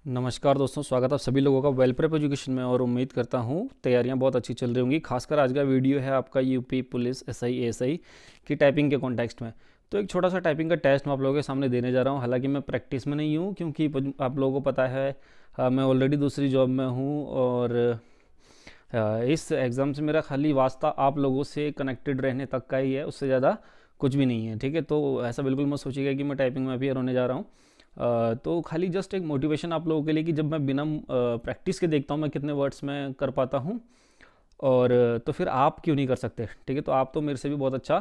नमस्कार दोस्तों, स्वागत है आप सभी लोगों का वेल प्रेप एजुकेशन में। और उम्मीद करता हूँ तैयारियां बहुत अच्छी चल रही होंगी। खासकर आज का वीडियो है आपका यूपी पुलिस एसआई एएसआई की टाइपिंग के कॉन्टेक्स्ट में। तो एक छोटा सा टाइपिंग का टेस्ट मैं आप लोगों के सामने देने जा रहा हूँ। हालांकि मैं प्रैक्टिस में नहीं हूँ, क्योंकि आप लोगों को पता है मैं ऑलरेडी दूसरी जॉब में हूँ। और इस एग्ज़ाम से मेरा खाली वास्ता आप लोगों से कनेक्टेड रहने तक का ही है, उससे ज़्यादा कुछ भी नहीं है। ठीक है, तो ऐसा बिल्कुल मत सोचिएगा कि मैं टाइपिंग में अपियर होने जा रहा हूँ। तो खाली जस्ट एक मोटिवेशन आप लोगों के लिए कि जब मैं बिना प्रैक्टिस के देखता हूँ मैं कितने वर्ड्स में कर पाता हूँ। और तो फिर आप क्यों नहीं कर सकते? ठीक है, तो आप तो मेरे से भी बहुत अच्छा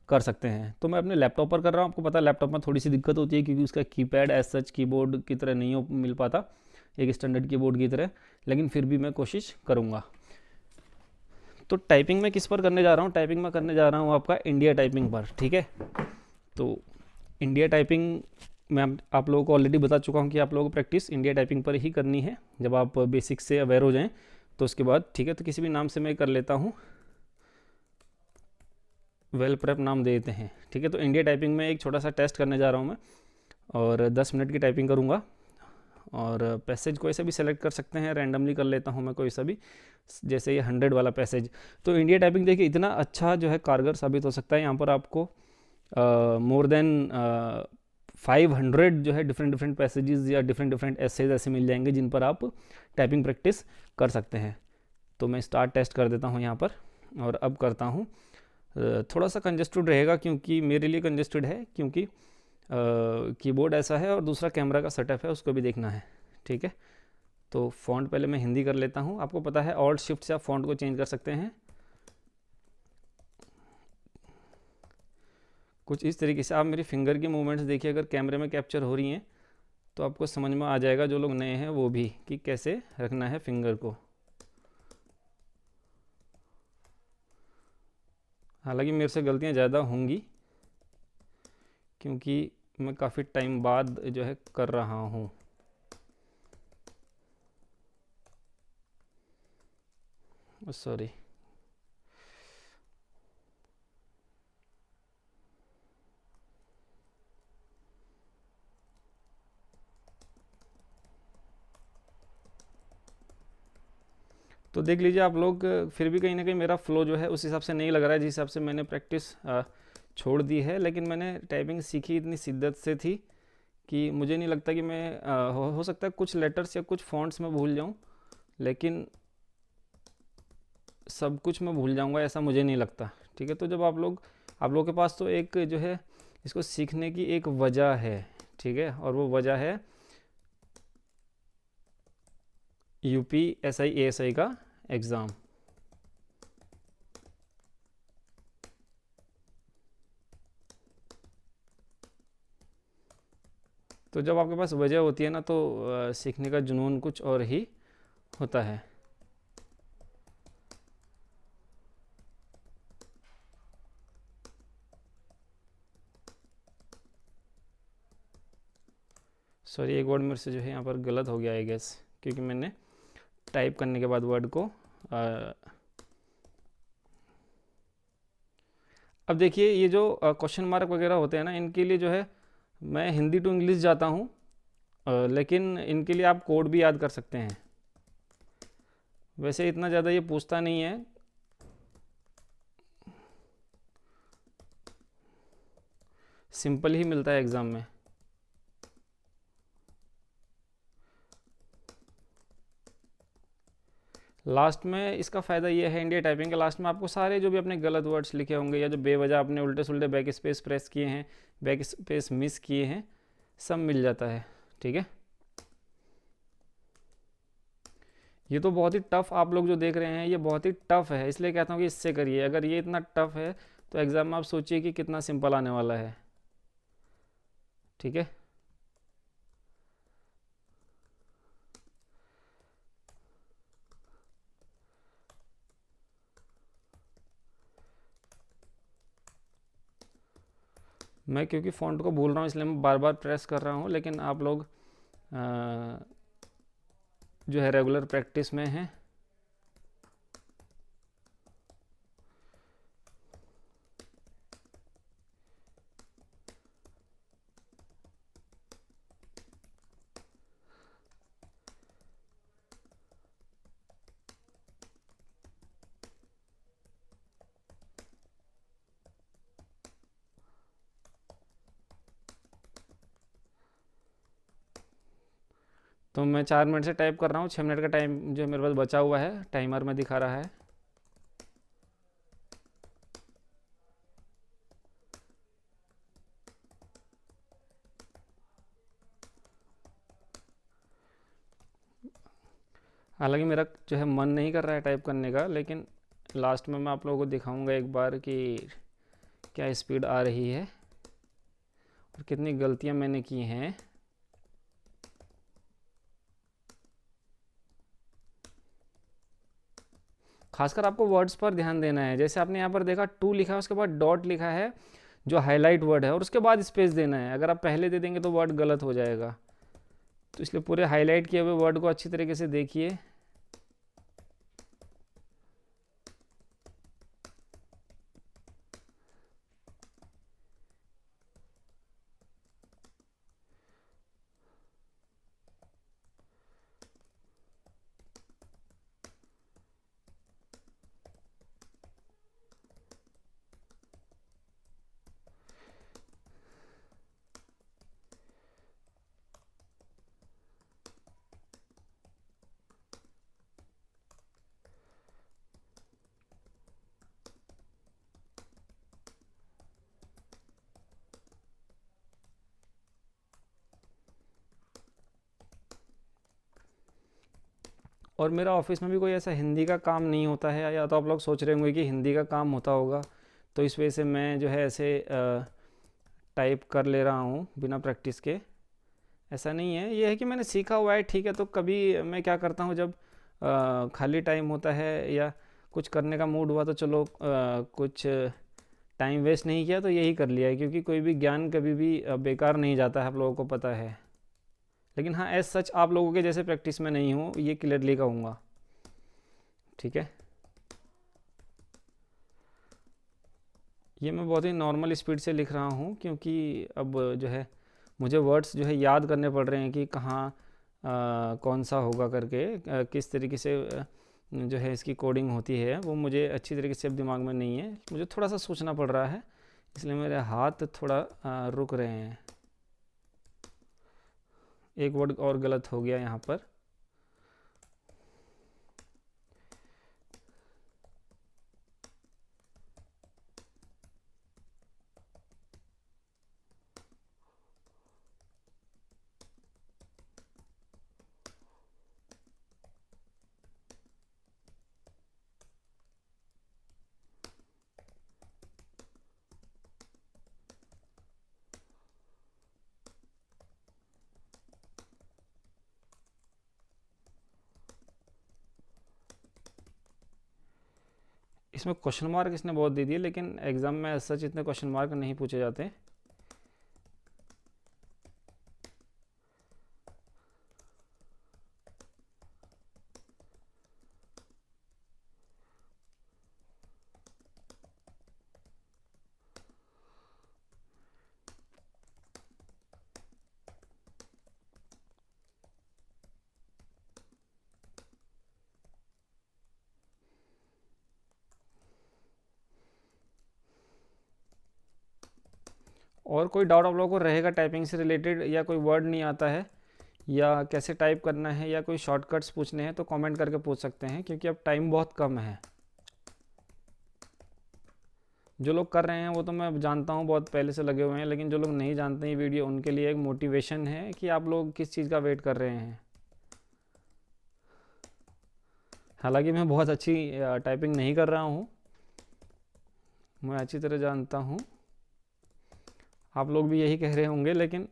कर सकते हैं। तो मैं अपने लैपटॉप पर कर रहा हूँ। आपको पता है लैपटॉप में थोड़ी सी दिक्कत होती है, क्योंकि उसका कीपैड एज सच कीबोर्ड की तरह नहीं हो मिल पाता, एक स्टैंडर्ड कीबोर्ड की तरह। लेकिन फिर भी मैं कोशिश करूँगा। तो टाइपिंग में किस पर करने जा रहा हूँ? टाइपिंग में करने जा रहा हूँ आपका इंडिया टाइपिंग पर। ठीक है, तो इंडिया टाइपिंग मैं आप लोगों को ऑलरेडी बता चुका हूँ कि आप लोगों को प्रैक्टिस इंडिया टाइपिंग पर ही करनी है। जब आप बेसिक से अवेयर हो जाएं तो उसके बाद ठीक है। तो किसी भी नाम से मैं कर लेता हूँ, वेल प्रेप नाम दे देते हैं। ठीक है, तो इंडिया टाइपिंग में एक छोटा सा टेस्ट करने जा रहा हूँ मैं, और 10 मिनट की टाइपिंग करूँगा। और पैसेज कोई सा भी सेलेक्ट कर सकते हैं, रैंडमली कर लेता हूँ मैं कोई सा भी, जैसे ये 100 वाला पैसेज। तो इंडिया टाइपिंग देखिए इतना अच्छा जो है कारगर साबित हो सकता है। यहाँ पर आपको मोर देन 500 जो है डिफरेंट डिफरेंट पैसेजेस या डिफरेंट डिफरेंट एसेज ऐसे मिल जाएंगे जिन पर आप टाइपिंग प्रैक्टिस कर सकते हैं। तो मैं स्टार्ट टेस्ट कर देता हूँ यहाँ पर, और अब करता हूँ। थोड़ा सा कंजेस्टेड रहेगा, क्योंकि मेरे लिए कंजेस्टेड है, क्योंकि कीबोर्ड ऐसा है और दूसरा कैमरा का सेटअप है, उसको भी देखना है। ठीक है, तो फ़ॉन्ट पहले मैं हिंदी कर लेता हूँ। आपको पता है ऑल्ट शिफ्ट से आप फ़ॉन्ट को चेंज कर सकते हैं। कुछ इस तरीके से आप मेरी फिंगर की मूवमेंट्स देखिए, अगर कैमरे में कैप्चर हो रही हैं तो आपको समझ में आ जाएगा, जो लोग नए हैं वो भी, कि कैसे रखना है फिंगर को। हालांकि मेरे से गलतियां ज़्यादा होंगी, क्योंकि मैं काफ़ी टाइम बाद जो है कर रहा हूँ। सॉरी। तो देख लीजिए आप लोग, फिर भी कहीं ना कहीं मेरा फ्लो जो है उस हिसाब से नहीं लग रहा है जिस हिसाब से मैंने प्रैक्टिस छोड़ दी है। लेकिन मैंने टाइपिंग सीखी इतनी शिद्दत से थी कि मुझे नहीं लगता कि मैं हो सकता है कुछ लेटर्स या कुछ फॉन्ट्स में भूल जाऊं, लेकिन सब कुछ मैं भूल जाऊंगा ऐसा मुझे नहीं लगता। ठीक है, तो जब आप लोगों के पास तो एक जो है इसको सीखने की एक वजह है। ठीक है, और वो वजह है यूपी एसआई एएसआई का एग्ज़ाम। तो जब आपके पास वजह होती है ना, तो सीखने का जुनून कुछ और ही होता है। सॉरी, एक वर्ड मेरे से जो है यहाँ पर गलत हो गया आई गेस, क्योंकि मैंने टाइप करने के बाद वर्ड को अब देखिए ये जो क्वेश्चन मार्क वगैरह होते हैं ना, इनके लिए जो है मैं हिंदी टू इंग्लिश जाता हूँ। लेकिन इनके लिए आप कोड भी याद कर सकते हैं। वैसे इतना ज़्यादा ये पूछता नहीं है। सिंपल ही मिलता है एग्ज़ाम में। लास्ट में इसका फ़ायदा ये है इंडिया टाइपिंग के, लास्ट में आपको सारे जो भी अपने गलत वर्ड्स लिखे होंगे या जो बेवजह आपने उल्टे सुल्टे बैक स्पेस प्रेस किए हैं, बैक स्पेस मिस किए हैं, सब मिल जाता है। ठीक है, ये तो बहुत ही टफ आप लोग जो देख रहे हैं ये बहुत ही टफ है, इसलिए कहता हूँ कि इससे करिए। अगर ये इतना टफ है तो एग्ज़ाम में आप सोचिए कि कितना सिंपल आने वाला है। ठीक है, मैं क्योंकि फ़ॉन्ट को भूल रहा हूँ इसलिए मैं बार बार प्रेस कर रहा हूँ, लेकिन आप लोग जो है रेगुलर प्रैक्टिस में हैं। तो मैं 4 मिनट से टाइप कर रहा हूँ, 6 मिनट का टाइम जो मेरे पास बचा हुआ है टाइमर में दिखा रहा है। हालांकि मेरा जो है मन नहीं कर रहा है टाइप करने का, लेकिन लास्ट में मैं आप लोगों को दिखाऊंगा एक बार कि क्या स्पीड आ रही है और कितनी गलतियां मैंने की हैं। खासकर आपको वर्ड्स पर ध्यान देना है। जैसे आपने यहाँ पर देखा टू लिखा है, उसके बाद डॉट लिखा है जो हाईलाइट वर्ड है, और उसके बाद स्पेस देना है। अगर आप पहले दे देंगे तो वर्ड गलत हो जाएगा, तो इसलिए पूरे हाईलाइट किए हुए वर्ड को अच्छी तरीके से देखिए। और मेरा ऑफिस में भी कोई ऐसा हिंदी का काम नहीं होता है, या तो आप लोग सोच रहे होंगे कि हिंदी का काम होता होगा, तो इस वजह से मैं जो है ऐसे टाइप कर ले रहा हूँ बिना प्रैक्टिस के। ऐसा नहीं है, ये है कि मैंने सीखा हुआ है, ठीक है। तो कभी मैं क्या करता हूँ, जब खाली टाइम होता है या कुछ करने का मूड हुआ, तो चलो कुछ टाइम वेस्ट नहीं किया तो यही कर लिया है, क्योंकि कोई भी ज्ञान कभी भी बेकार नहीं जाता है, आप लोगों को पता है। लेकिन हाँ, एज सच आप लोगों के जैसे प्रैक्टिस में नहीं हूँ, ये क्लियरली कहूँगा, ठीक है। ये मैं बहुत ही नॉर्मल स्पीड से लिख रहा हूँ, क्योंकि अब जो है मुझे वर्ड्स जो है याद करने पड़ रहे हैं कि कहाँ कौन सा होगा करके, किस तरीके से जो है इसकी कोडिंग होती है, वो मुझे अच्छी तरीके से अब दिमाग में नहीं है। मुझे थोड़ा सा सोचना पड़ रहा है, इसलिए मेरे हाथ थोड़ा रुक रहे हैं। एक वर्ड और गलत हो गया यहाँ पर। इसमें क्वेश्चन मार्क इसने बहुत दे दिए, लेकिन एग्ज़ाम में सच इतने क्वेश्चन मार्क नहीं पूछे जाते। और कोई डाउट आप लोगों को रहेगा टाइपिंग से रिलेटेड, या कोई वर्ड नहीं आता है, या कैसे टाइप करना है, या कोई शॉर्टकट्स पूछने हैं, तो कमेंट करके पूछ सकते हैं, क्योंकि अब टाइम बहुत कम है। जो लोग कर रहे हैं वो तो मैं जानता हूँ बहुत पहले से लगे हुए हैं, लेकिन जो लोग नहीं जानते ये वीडियो, उनके लिए एक मोटिवेशन है कि आप लोग किस चीज़ का वेट कर रहे हैं। हालांकि मैं बहुत अच्छी टाइपिंग नहीं कर रहा हूँ, मैं अच्छी तरह जानता हूँ, आप लोग भी यही कह रहे होंगे, लेकिन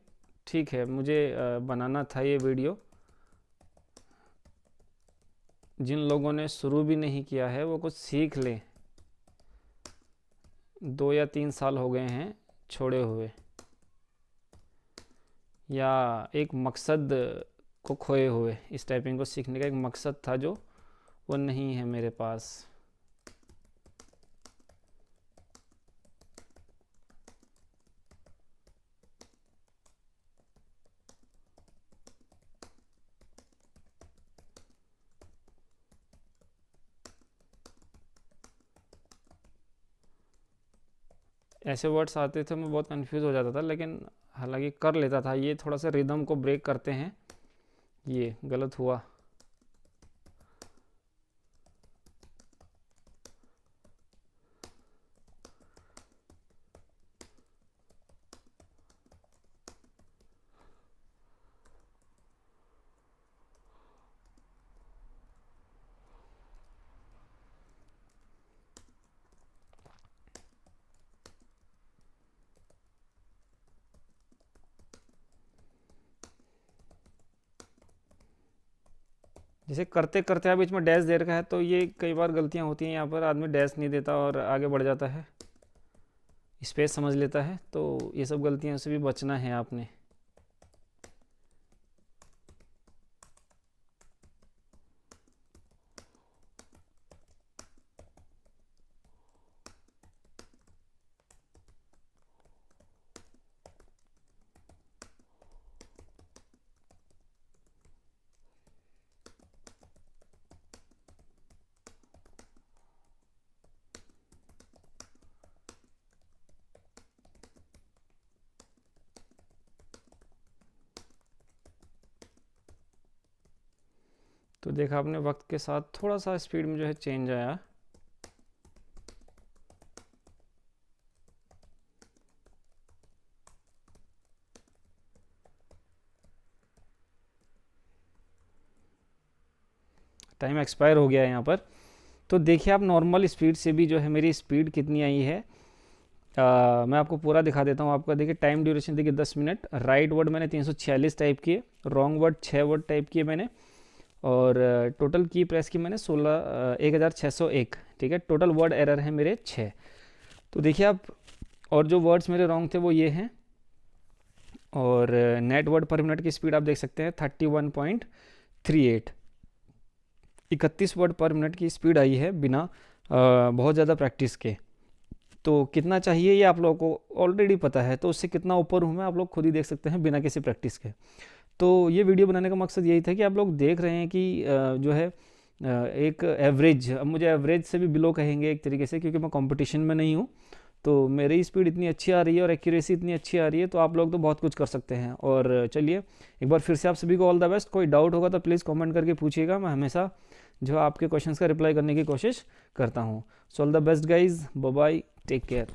ठीक है, मुझे बनाना था ये वीडियो। जिन लोगों ने शुरू भी नहीं किया है वो कुछ सीख लें। 2 या 3 साल हो गए हैं छोड़े हुए, या एक मकसद को खोए हुए। इस टाइपिंग को सीखने का एक मकसद था जो वो नहीं है मेरे पास। ऐसे वर्ड्स आते थे मैं बहुत कंफ्यूज हो जाता था, लेकिन हालांकि कर लेता था। ये थोड़ा सा रिदम को ब्रेक करते हैं, ये गलत हुआ। जैसे करते करते आप बीच में डैश दे रखा है, तो ये कई बार गलतियां होती हैं, यहाँ पर आदमी डैश नहीं देता और आगे बढ़ जाता है, स्पेस समझ लेता है, तो ये सब गलतियों से भी बचना है आपने। तो देखा आपने, वक्त के साथ थोड़ा सा स्पीड में जो है चेंज आया। टाइम एक्सपायर हो गया है यहाँ पर। तो देखिए आप नॉर्मल स्पीड से भी जो है मेरी स्पीड कितनी आई है, मैं आपको पूरा दिखा देता हूँ आपका। देखिए टाइम ड्यूरेशन देखिए 10 मिनट। राइट वर्ड मैंने 346 टाइप किए, रॉन्ग वर्ड 6 वर्ड टाइप किए मैंने, और टोटल की प्रेस की मैंने 1601। ठीक है, टोटल वर्ड एरर है मेरे 6। तो देखिए आप, और जो वर्ड्स मेरे रॉन्ग थे वो ये हैं। और नेट वर्ड पर मिनट की स्पीड आप देख सकते हैं 31.38। 31 वर्ड पर मिनट की स्पीड आई है बिना बहुत ज़्यादा प्रैक्टिस के। तो कितना चाहिए ये आप लोगों को ऑलरेडी पता है, तो उससे कितना ऊपर हूँ मैं आप लोग खुद ही देख सकते हैं बिना किसी प्रैक्टिस के। तो ये वीडियो बनाने का मकसद यही था कि आप लोग देख रहे हैं कि जो है एक एवरेज, अब मुझे एवरेज से भी बिलो कहेंगे एक तरीके से, क्योंकि मैं कंपटीशन में नहीं हूँ। तो मेरी स्पीड इतनी अच्छी आ रही है और एक्यूरेसी इतनी अच्छी आ रही है, तो आप लोग तो बहुत कुछ कर सकते हैं। और चलिए एक बार फिर से आप सभी को ऑल द बेस्ट। कोई डाउट होगा तो प्लीज़ कमेंट करके पूछिएगा, मैं हमेशा जो आपके क्वेश्चंस का रिप्लाई करने की कोशिश करता हूँ। So all the best guys, bye bye, take care.